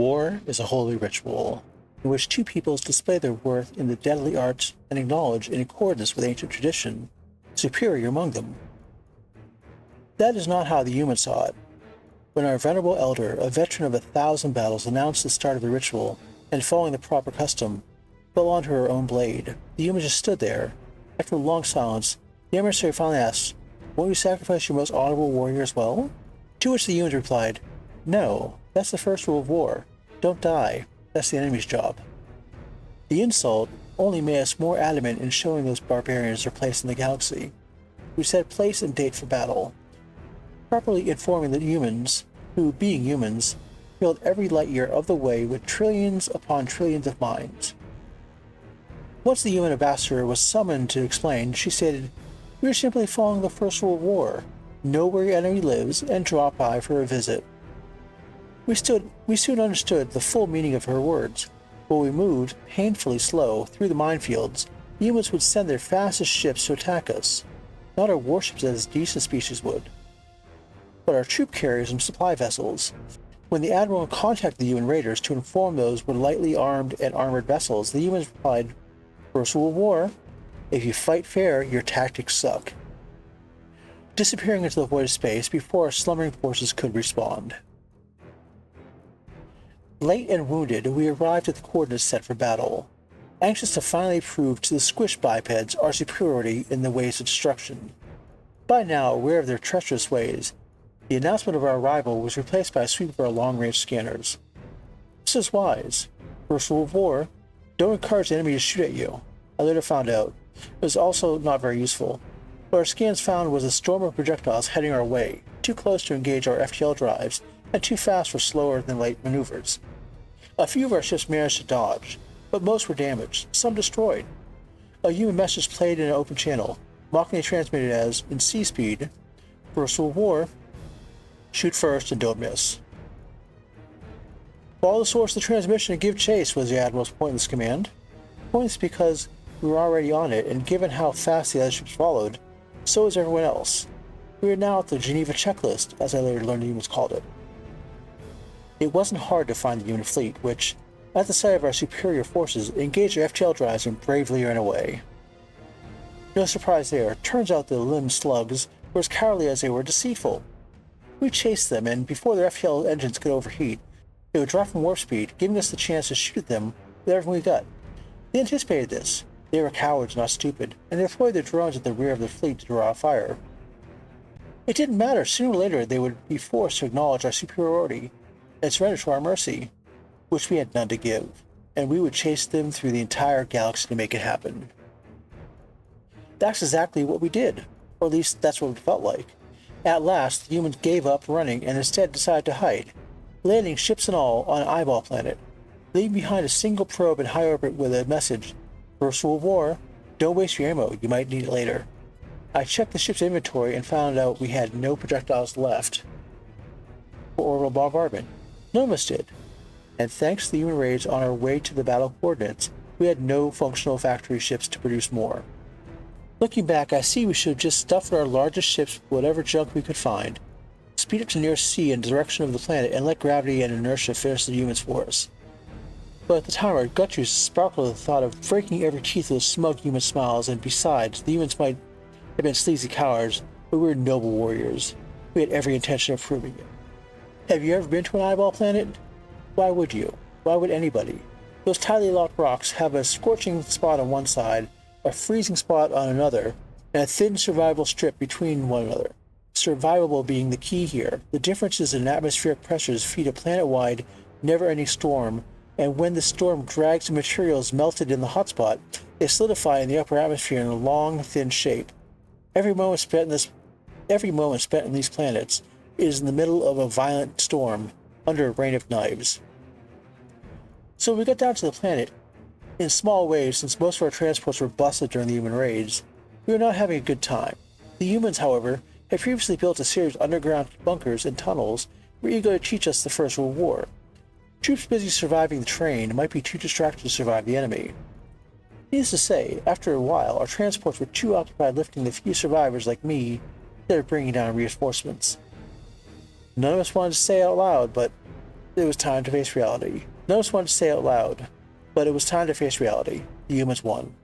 War is a holy ritual, in which two peoples display their worth in the deadly arts and acknowledge, in accordance with ancient tradition, the superior among them. That is not how the humans saw it. When our venerable elder, a veteran of 1,000 battles, announced the start of the ritual, and following the proper custom, fell onto her own blade, the human just stood there. After a long silence, the emissary finally asked, "Won't you sacrifice your most honorable warrior as well?" To which the humans replied, "No, that's the first rule of war. Don't die. That's the enemy's job." The insult only made us more adamant in showing those barbarians their place in the galaxy. We set place and date for battle, properly informing the humans, who, being humans, filled every light year of the way with trillions upon trillions of minds. Once the human ambassador was summoned to explain, she stated, "We are simply following the first rule of war. Know where your enemy lives and drop by for a visit." We soon understood the full meaning of her words. While we moved, painfully slow, through the minefields, the humans would send their fastest ships to attack us. Not our warships as decent species would, but our troop carriers and supply vessels. When the Admiral contacted the human raiders to inform those were lightly armed and armored vessels, the humans replied, "First rule of war, if you fight fair, your tactics suck," disappearing into the void of space before our slumbering forces could respond. Late and wounded, we arrived at the coordinates set for battle, anxious to finally prove to the squish bipeds our superiority in the ways of destruction. By now, aware of their treacherous ways, the announcement of our arrival was replaced by a sweep of our long-range scanners. This is wise. First rule of war, don't encourage the enemy to shoot at you. I later found out. It was also not very useful. What our scans found was a storm of projectiles heading our way, too close to engage our FTL drives, and too fast for slower than light maneuvers. A few of our ships managed to dodge, but most were damaged, some destroyed. A human message played in an open channel, mockingly transmitted as, in sea speed, "First rule of war, shoot first and don't miss." "Follow the source of the transmission and give chase," was the Admiral's pointless command. Pointless because we were already on it, and given how fast the other ships followed, so was everyone else. We were now at the Geneva checklist, as I later learned the humans called it. It wasn't hard to find the human fleet, which, at the sight of our superior forces, engaged their FTL drives and bravely ran away. No surprise there. Turns out the limb slugs were as cowardly as they were deceitful. We chased them, and before their FTL engines could overheat, they would drop from warp speed, giving us the chance to shoot at them with everything we got. They anticipated this. They were cowards, not stupid, and they deployed their drones at the rear of their fleet to draw fire. It didn't matter. Sooner or later, they would be forced to acknowledge our superiority and surrender to our mercy, which we had none to give, and we would chase them through the entire galaxy to make it happen. That's exactly what we did, or at least that's what it felt like. At last, the humans gave up running and instead decided to hide, landing ships and all on an eyeball planet, leaving behind a single probe in high orbit with a message, "First rule of war, don't waste your ammo, you might need it later." I checked the ship's inventory and found out we had no projectiles left for orbital bombardment. None of us did, and thanks to the human raids on our way to the battle coordinates, we had no functional factory ships to produce more. Looking back, I see we should have just stuffed our largest ships with whatever junk we could find, speed up to near sea in the direction of the planet, and let gravity and inertia finish the humans for us. But at the time, our gut juice sparkled at the thought of breaking every teeth with smug human smiles, and besides, the humans might have been sleazy cowards, but we were noble warriors. We had every intention of proving it. Have you ever been to an eyeball planet? Why would you? Why would anybody? Those tightly locked rocks have a scorching spot on one side, a freezing spot on another, and a thin survival strip between one another. Survivable being the key here. The differences in atmospheric pressures feed a planet-wide, never-ending storm, and when the storm drags the materials melted in the hotspot, they solidify in the upper atmosphere in a long, thin shape. Every moment spent in these planets is in the middle of a violent storm, under a rain of knives. So we got down to the planet. In small ways, since most of our transports were busted during the human raids, we were not having a good time. The humans, however, had previously built a series of underground bunkers and tunnels were eager to teach us the First World War. Troops busy surviving the terrain might be too distracted to survive the enemy. Needless to say, after a while, our transports were too occupied lifting the few survivors like me instead of bringing down reinforcements. None of us wanted to say out loud, but It was time to face reality. None of us wanted to say it out loud, but it was time to face reality. The humans won.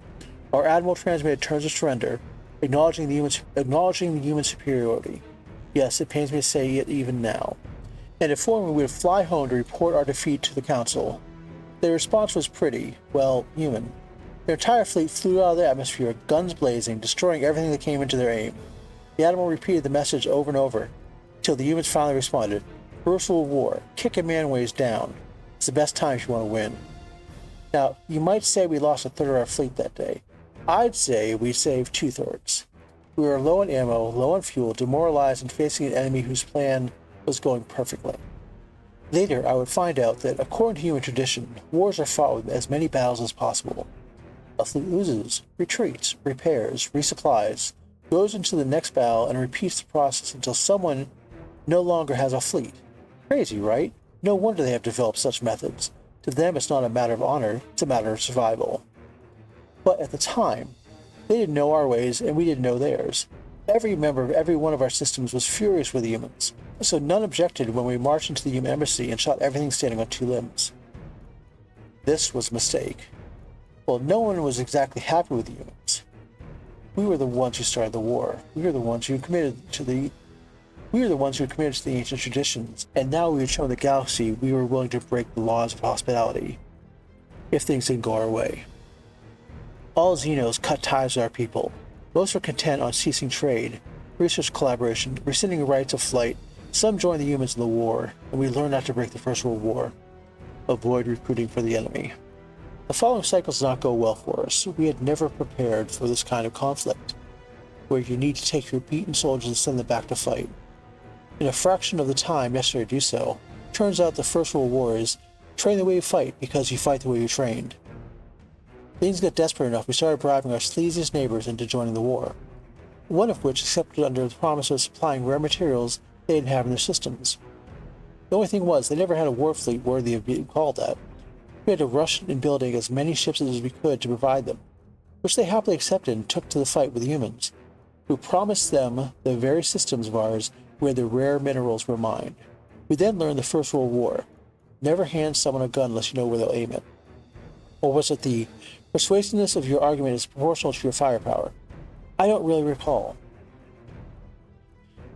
Our admiral transmitted terms of surrender, acknowledging the human superiority. Yes, it pains me to say it even now. And informed we would fly home to report our defeat to the council. Their response was pretty, well, human. Their entire fleet flew out of the atmosphere, guns blazing, destroying everything that came into their aim. The admiral repeated the message over and over, until the humans finally responded. First World War, kick a man ways down. It's the best time if you want to win. Now, you might say we lost a third of our fleet that day. I'd say we saved 2/3. We were low on ammo, low on fuel, demoralized and facing an enemy whose plan was going perfectly. Later, I would find out that, according to human tradition, wars are fought with as many battles as possible. A fleet loses, retreats, repairs, resupplies, goes into the next battle, and repeats the process until someone no longer has a fleet. Crazy, right? No wonder they have developed such methods. To them, it's not a matter of honor, it's a matter of survival. But at the time, they didn't know our ways, and we didn't know theirs. Every member of every one of our systems was furious with the humans, so none objected when we marched into the human embassy and shot everything standing on 2 limbs. This was a mistake. Well, no one was exactly happy with the humans. We were the ones who started the war. We were the ones who committed to the ancient traditions, and now we had shown the galaxy we were willing to break the laws of hospitality if things didn't go our way. All Xenos cut ties with our people. Most were content on ceasing trade, research collaboration, rescinding rights of flight. Some joined the humans in the war, and we learned not to break the First World War. Avoid recruiting for the enemy. The following cycles did not go well for us. We had never prepared for this kind of conflict, where you need to take your beaten soldiers and send them back to fight. In a fraction of the time necessary to do so, turns out the First World War is train the way you fight because you fight the way you trained. Things got desperate enough we started bribing our sleaziest neighbors into joining the war, one of which accepted under the promise of supplying rare materials they didn't have in their systems. The only thing was, they never had a war fleet worthy of being called that. We had to rush in building as many ships as we could to provide them, which they happily accepted and took to the fight with the humans, who promised them the very systems of ours where the rare minerals were mined. We then learned the First World War. Never hand someone a gun unless you know where they'll aim it. Or was it the persuasiveness of your argument is proportional to your firepower? I don't really recall.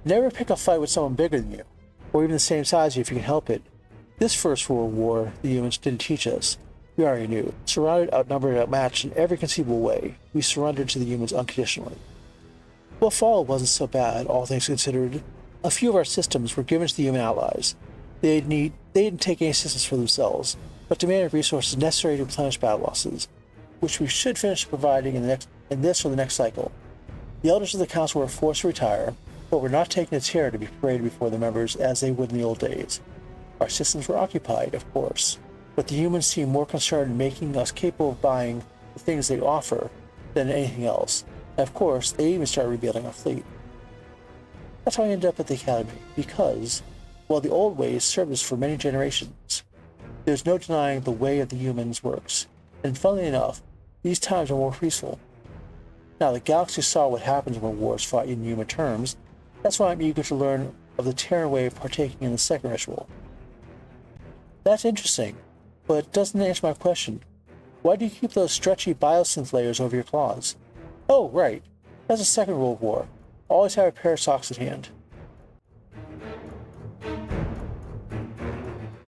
Never pick a fight with someone bigger than you, or even the same size as you if you can help it. This First World War, the humans didn't teach us. We already knew. Surrounded, outnumbered, outmatched in every conceivable way, we surrendered to the humans unconditionally. What followed wasn't so bad, all things considered. A few of our systems were given to the human allies. They didn't take any assistance for themselves, but demanded resources necessary to replenish battle losses, which we should finish providing in this or the next cycle. The elders of the council were forced to retire, but were not taking the chair to be paraded before the members as they would in the old days. Our systems were occupied, of course, but the humans seemed more concerned in making us capable of buying the things they offer than anything else. And of course, they even started rebuilding our fleet. That's how I ended up at the academy, because, while the old ways served us for many generations, there's no denying the way of the humans works, and funnily enough, these times are more peaceful. Now, the galaxy saw what happens when wars fought in human terms. That's why I'm eager to learn of the Terran way of partaking in the second ritual. That's interesting, but it doesn't answer my question. Why do you keep those stretchy biosynth layers over your claws? Oh, right. That's the Second World War. Always have a pair of socks at hand.